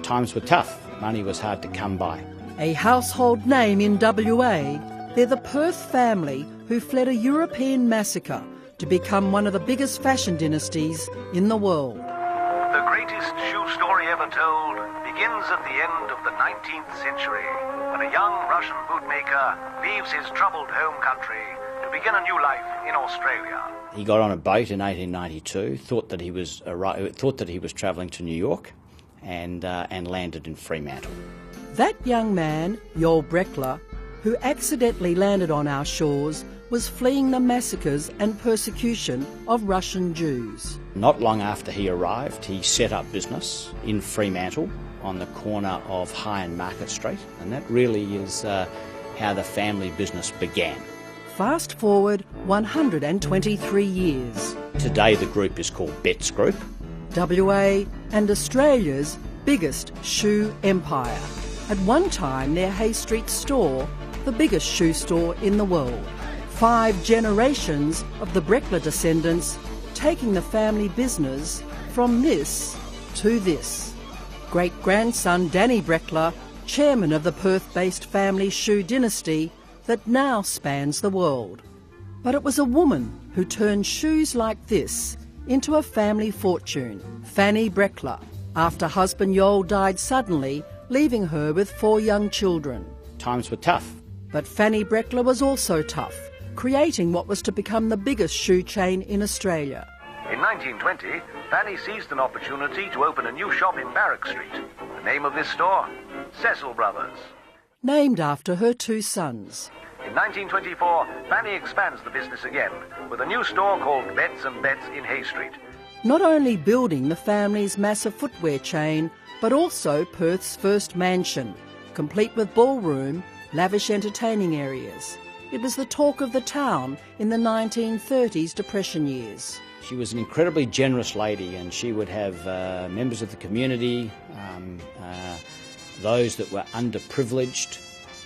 Times were tough. Money was hard to come by. A household name in WA, they're the Perth family who fled a European massacre to become one of the biggest fashion dynasties in the world. The greatest shoe story ever told begins at the end of the 19th century, when a young Russian bootmaker leaves his troubled home country to begin a new life in Australia. He got on a boat in 1892, thought that he was travelling to New York, and landed in Fremantle. That young man, Breckler, who accidentally landed on our shores, was fleeing the massacres and persecution of Russian Jews. Not long after he arrived, he set up business in Fremantle on the corner of High and Market Street, and that really is how the family business began. Fast forward 123 years. Today the group is called Betts Group. WA and Australia's biggest shoe empire. At one time their Hay Street store, the biggest shoe store in the world. 5 generations of the Breckler descendants taking the family business from this to this. Great-grandson Danny Breckler, chairman of the Perth-based family shoe dynasty that now spans the world. But it was a woman who turned shoes like this into a family fortune, Fanny Breckler, after husband Yoel died suddenly, leaving her with 4 young children. Times were tough. But Fanny Breckler was also tough, creating what was to become the biggest shoe chain in Australia. In 1920, Fanny seized an opportunity to open a new shop in Barrack Street. The name of this store? Cecil Brothers. Named after her 2 sons. In 1924, Fanny expands the business again with a new store called Betts & Betts in Hay Street. Not only building the family's massive footwear chain, but also Perth's first mansion, complete with ballroom, lavish entertaining areas. It was the talk of the town in the 1930s Depression years. She was an incredibly generous lady, and she would have members of the community, those that were underprivileged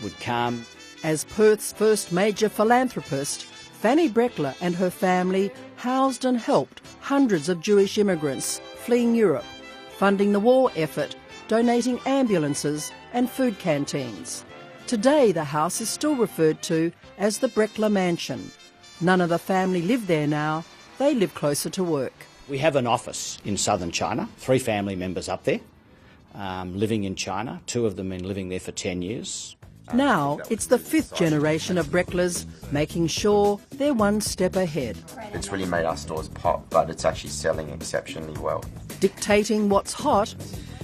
would come. As Perth's first major philanthropist, Fanny Breckler and her family housed and helped hundreds of Jewish immigrants fleeing Europe, funding the war effort, donating ambulances and food canteens. Today the house is still referred to as the Breckler Mansion. None of the family live there now, they live closer to work. We have an office in southern China, 3 family members up there, living in China. 2 of them have been living there for 10 years. Now it's the 5th generation of Brecklers, making sure they're one step ahead. It's really made our stores pop, but it's actually selling exceptionally well. Dictating what's hot,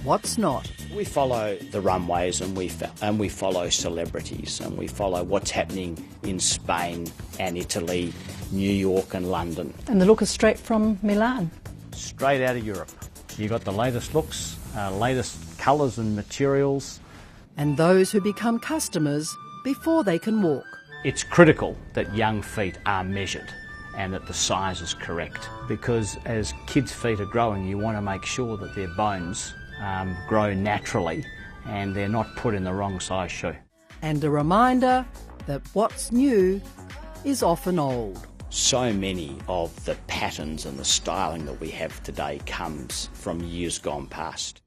what's not. We follow the runways, and we follow celebrities, and we follow what's happening in Spain and Italy, New York and London. And the look is straight from Milan. Straight out of Europe. You got the latest looks, latest colours and materials. And those who become customers before they can walk. It's critical that young feet are measured and that the size is correct, because as kids' feet are growing, you want to make sure that their bones grow naturally and they're not put in the wrong size shoe. And a reminder that what's new is often old. So many of the patterns and the styling that we have today comes from years gone past.